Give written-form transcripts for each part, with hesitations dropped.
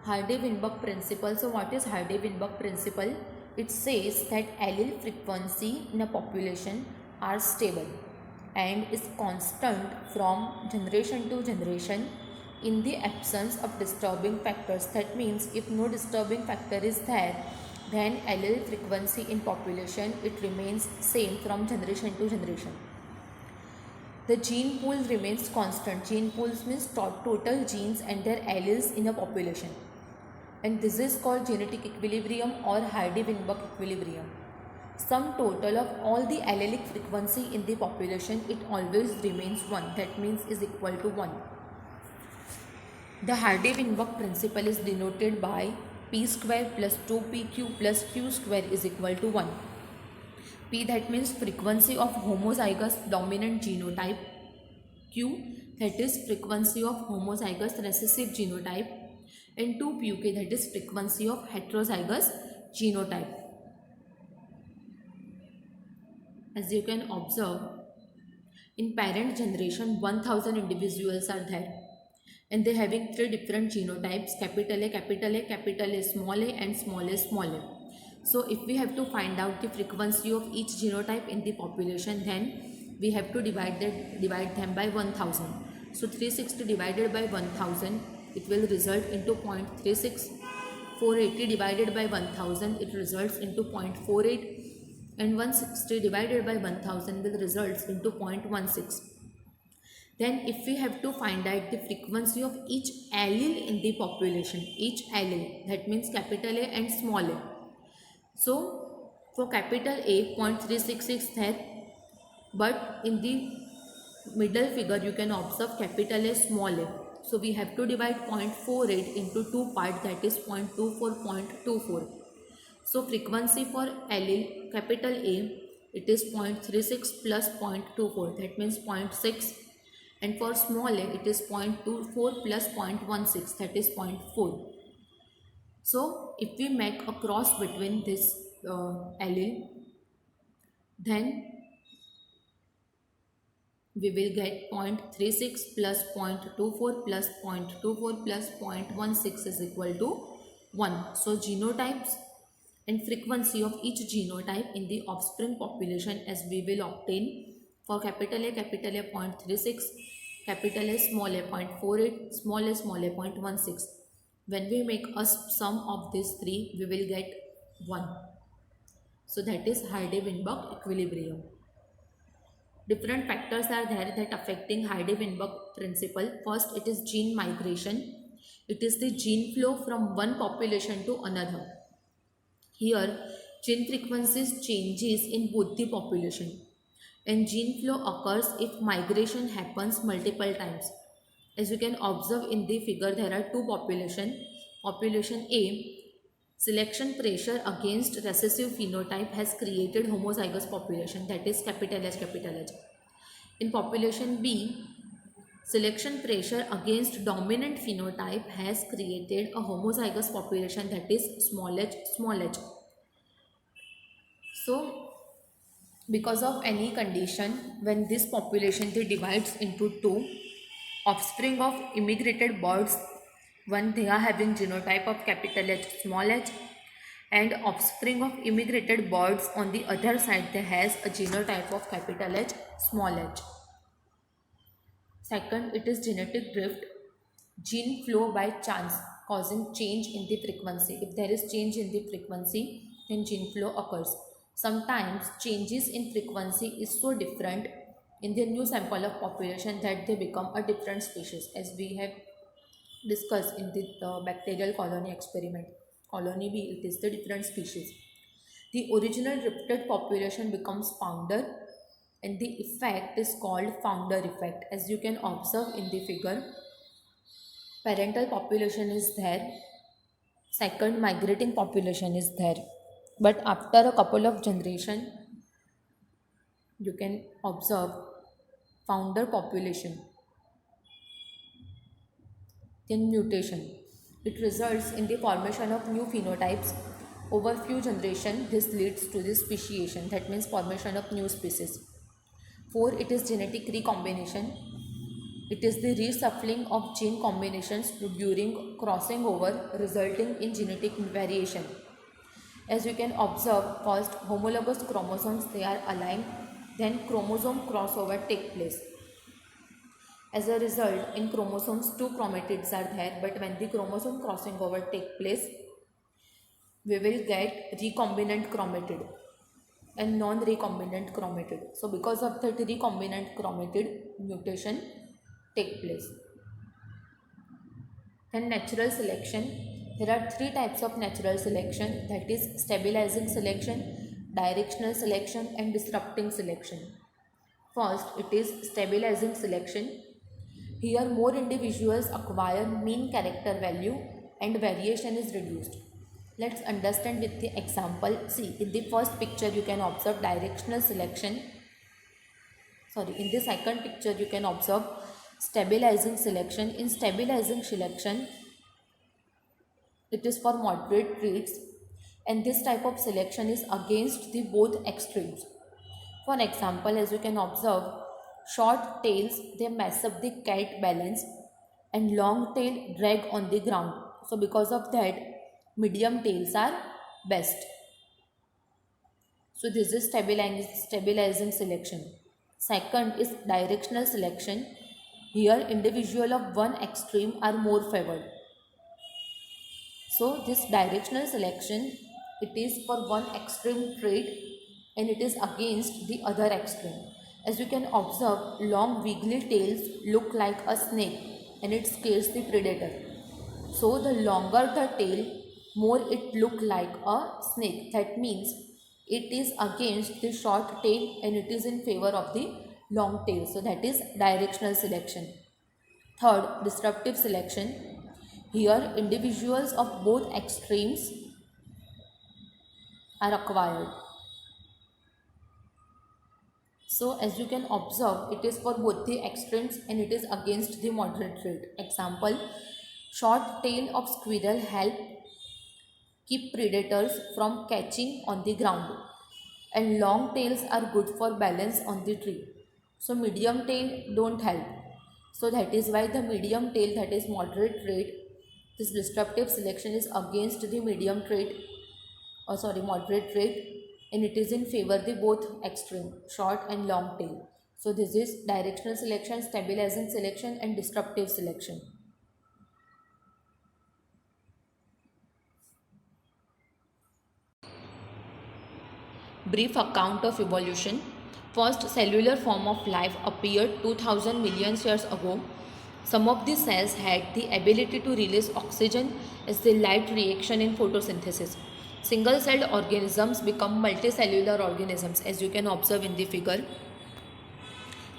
Hardy-Weinberg principle. So what is Hardy-Weinberg principle? It says that allele frequency in a population are stable and is constant from generation to generation in the absence of disturbing factors. That means if no disturbing factor is there, then allele frequency in population, it remains same from generation to generation. The gene pool remains constant. Gene pools means total genes and their alleles in a population, and this is called genetic equilibrium or Hardy-Weinberg equilibrium. Sum total of all the allelic frequency in the population, it always remains 1. That means is equal to 1. The Hardy-Weinberg principle is denoted by p square plus 2pq plus q square is equal to 1. P, that means frequency of homozygous dominant genotype. Q, that is frequency of homozygous recessive genotype. And 2pq, that is frequency of heterozygous genotype. As you can observe, in parent generation 1000 individuals are there, and they having 3 different genotypes: capital A, capital A, capital A, small a, and small a, small a. So if we have to find out the frequency of each genotype in the population, then we have to divide them by 1000. So 360 divided by 1000, it will result into 0.36. 480 divided by 1000, it results into 0.48, and 160 divided by 1000 will result into 0.16. Then if we have to find out the frequency of each allele in the population, each allele, that means capital A and small a. So for capital A, 0.366 is there, but in the middle figure you can observe capital A, small a. So we have to divide 0.48 into 2 parts, that is 0.24, 0.24. So frequency for allele capital A, it is 0.36 plus 0.24, that means 0.6. And for small a, it is 0.24 plus 0.16, that is 0.4. So if we make a cross between this allele, then we will get 0.36 plus 0.24 plus 0.24 plus 0.16 is equal to 1. So genotypes and frequency of each genotype in the offspring population, as we will obtain for capital A 0.36, capital A small a 0.48, small a 0.16. When we make a sum of these three, we will get 1. So that is Hardy-Weinberg equilibrium. Different factors are there that affecting Hardy-Weinberg principle. First, it is gene migration. It is the gene flow from one population to another. Here, gene frequencies changes in both the population, and gene flow occurs if migration happens multiple times. As you can observe in the figure, there are two populations. Population A, selection pressure against recessive phenotype has created homozygous population, that is capital H, capital H. In population B, selection pressure against dominant phenotype has created a homozygous population, that is small h, small h. So because of any condition, when this population they divides into two, offspring of immigrated birds, one they are having genotype of capital H, small h, and offspring of immigrated birds on the other side they has a genotype of capital H, small h. Second, it is genetic drift, gene flow by chance causing change in the frequency. If there is change in the frequency, then gene flow occurs. Sometimes changes in frequency is so different in the new sample of population that they become a different species, as we have discussed in the bacterial colony experiment. Colony B, it is the different species. The original drifted population becomes founder, and the effect is called founder effect. As you can observe in the figure, parental population is there, second migrating population is there, but after a couple of generation you can observe founder population, then mutation. It results in the formation of new phenotypes. Over few generations, this leads to the speciation, that means formation of new species. 4, it is genetic recombination. It is the reshuffling of gene combinations during crossing over resulting in genetic variation. As you can observe, first homologous chromosomes they are aligned, then chromosome crossover take place. As a result, in chromosomes two chromatids are there, but when the chromosome crossing over take place, we will get recombinant chromatid and non-recombinant chromatid. So because of that recombinant chromatid mutation take place. Then natural selection. There are three types of natural selection, that is stabilizing selection, directional selection and disrupting selection. First, it is stabilizing selection. Here more individuals acquire mean character value and variation is reduced. Let's understand with the example. See, in the first picture you can observe directional selection. In the second picture you can observe stabilizing selection. In stabilizing selection, it is for moderate traits and this type of selection is against the both extremes. For example, as you can observe, short tails they mess up the cat balance and long tail drag on the ground. So because of that, medium tails are best. So this is stabilizing selection. Second is directional selection. Here individual of one extreme are more favored. So this directional selection, it is for one extreme trait and it is against the other extreme. As you can observe, long wiggly tails look like a snake and it scares the predator. So the longer the tail, more it look like a snake. That means it is against the short tail and it is in favor of the long tail. So that is directional selection. Third, disruptive selection. Here individuals of both extremes are acquired. So as you can observe, it is for both the extremes and it is against the moderate trait. Example, short tail of squirrel help keep predators from catching on the ground and long tails are good for balance on the tree. So medium tail don't help. So that is why the medium tail, that is moderate trait, this disruptive selection is against the medium trait moderate trait and it is in favor the both extreme, short and long tail. So this is directional selection, stabilizing selection and disruptive selection. Brief account of evolution. First cellular form of life appeared 2000 million years ago. Some of the cells had the ability to release oxygen as the light reaction in photosynthesis. Single-celled organisms become multicellular organisms, as you can observe in the figure.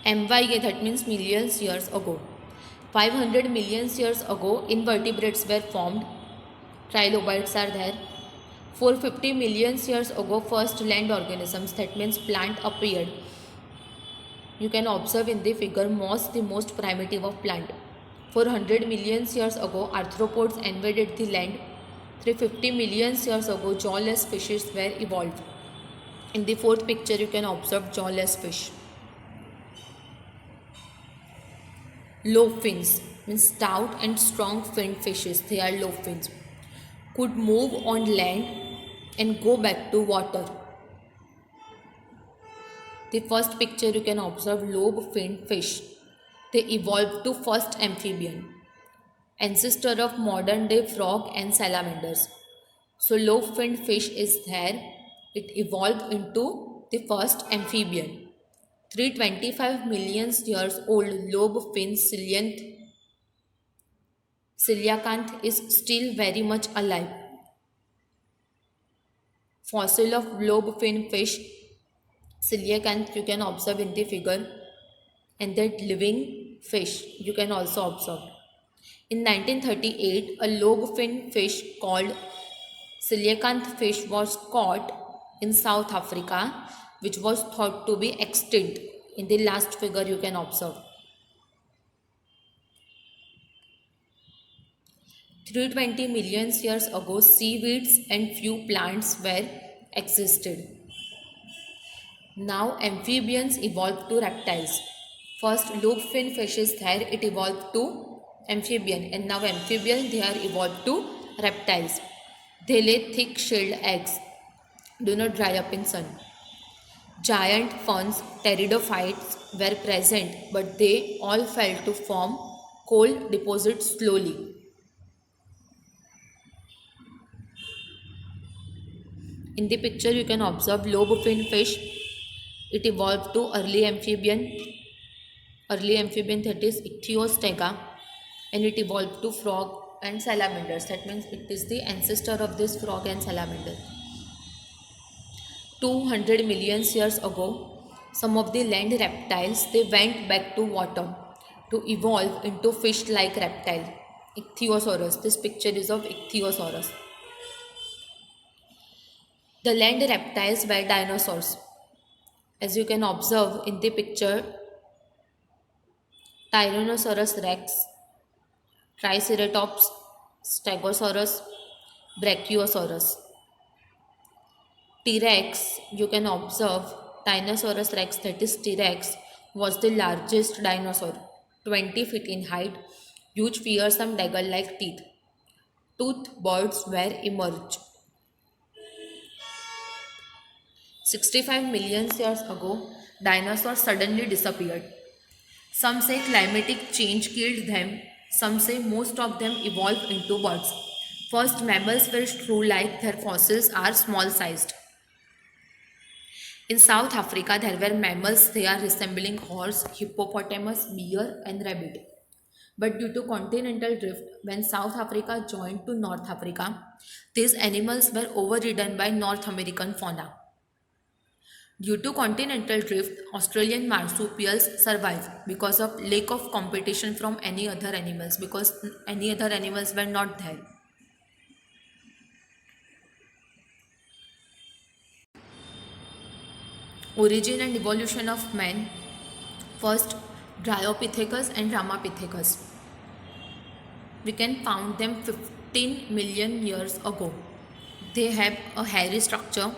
MYA, that means millions years ago. 500 million years ago, invertebrates were formed. Trilobites are there. 450 million years ago, first land organisms, that means plant appeared. You can observe in the figure moss, the most primitive of plant. 400 million years ago, arthropods invaded the land. 350 million years ago, jawless fishes were evolved. In the fourth picture, you can observe jawless fish. Low fins means stout and strong finned fishes. They are low fins. Could move on land and go back to water. The first picture you can observe lobe finned fish. They evolved to first amphibian, ancestor of modern day frog and salamanders. So lobe finned fish is there. It evolved into the first amphibian. 325 million years old lobe fin coelacanth is still very much alive. Fossil of lobe fin fish coelacanth you can observe in the figure, and that living fish you can also observe. In 1938, a lobe fin fish called coelacanth fish was caught in South Africa, which was thought to be extinct. In the last figure you can observe. 320 million years ago, seaweeds and few plants were existed. Now amphibians evolved to reptiles. First lobe fin fish is there, it evolved to amphibian, and now amphibian they are evolved to reptiles. They lay thick shelled eggs, do not dry up in sun. Giant ferns, pteridophytes were present, but they all fell to form coal deposits slowly. In the picture, you can observe lobe fin fish. It evolved to early amphibian that is Ichthyostega, and it evolved to frog and salamanders. That means it is the ancestor of this frog and salamander. 200 million years ago, some of the land reptiles they went back to water to evolve into fish-like reptile, Ichthyosaurus. This picture is of Ichthyosaurus. The land reptiles were dinosaurs. As you can observe in the picture, Tyrannosaurus rex, Triceratops, Stegosaurus, Brachiosaurus. T-Rex, you can observe Tyrannosaurus rex, that is T-Rex, was the largest dinosaur, 20 feet in height, huge fearsome dagger-like teeth. Toothed birds were emerged. 65 million years ago, dinosaurs suddenly disappeared. Some say climatic change killed them, some say most of them evolved into birds. First mammals were shrew-like, their fossils are small-sized. In South Africa, there were mammals, they are resembling horse, hippopotamus, bear and rabbit. But due to continental drift, when South Africa joined to North Africa, these animals were overridden by North American fauna. Due to continental drift, Australian marsupials survived because of lack of competition from any other animals, because any other animals were not there. Origin and evolution of man. First, Dryopithecus and Ramapithecus. We can found them 15 million years ago. They have a hairy structure.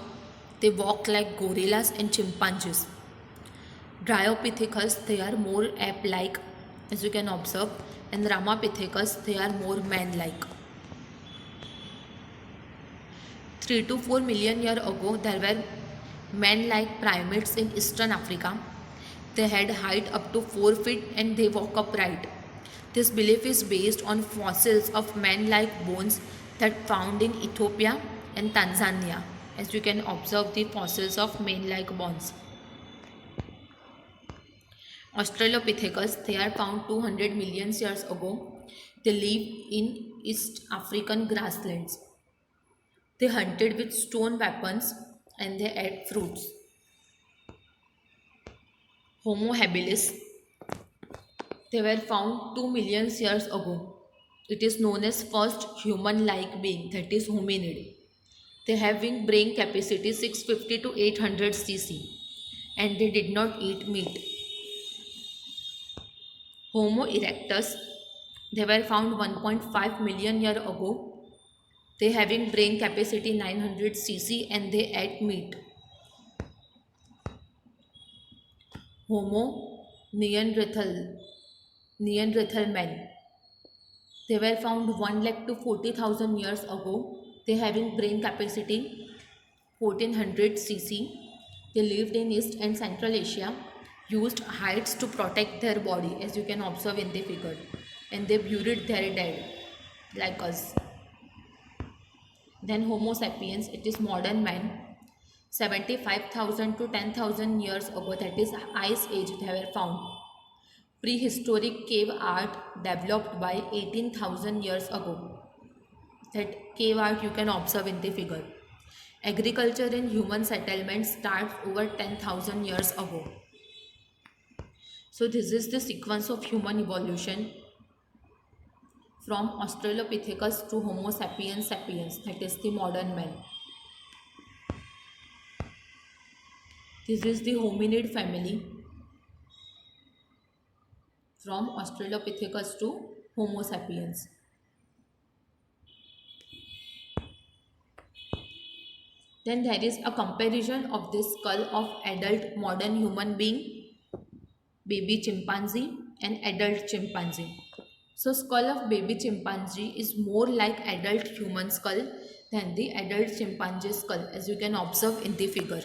They walk like gorillas and chimpanzees. Dryopithecus, they are more ape-like, as you can observe, and Ramapithecus, they are more man-like. 3 to 4 million years ago, there were man-like primates in Eastern Africa. They had height up to 4 feet and they walk upright. This belief is based on fossils of man-like bones that found in Ethiopia and Tanzania. As you can observe the fossils of man-like bones. Australopithecus, they are found 200 million years ago. They live in East African grasslands. They hunted with stone weapons and they ate fruits. Homo habilis, they were found 2 million years ago. It is known as first human-like being, that is hominid. They have brain capacity 650 to 800 cc and they did not eat meat. Homo erectus, they were found 1.5 million years ago. They having brain capacity 900 cc and they ate meat. Homo Neanderthal men, they were found 1 lakh to 40,000 years ago. They having brain capacity 1400 cc. They lived in East and Central Asia, used hides to protect their body, as you can observe in the figure, and they buried their dead like us. Then Homo sapiens, it is modern man, 75,000 to 10,000 years ago, that is Ice Age, they were found. Prehistoric cave art developed by 18,000 years ago. That cave art you can observe in the figure. Agriculture in human settlements starts over 10,000 years ago. So this is the sequence of human evolution from Australopithecus to Homo sapiens sapiens, that is the modern man. This is the hominid family from Australopithecus to Homo sapiens. Then there is a comparison of the skull of adult modern human being baby chimpanzee and adult chimpanzee. So skull of baby chimpanzee is more like adult human skull than the adult chimpanzee skull, as you can observe in the figure.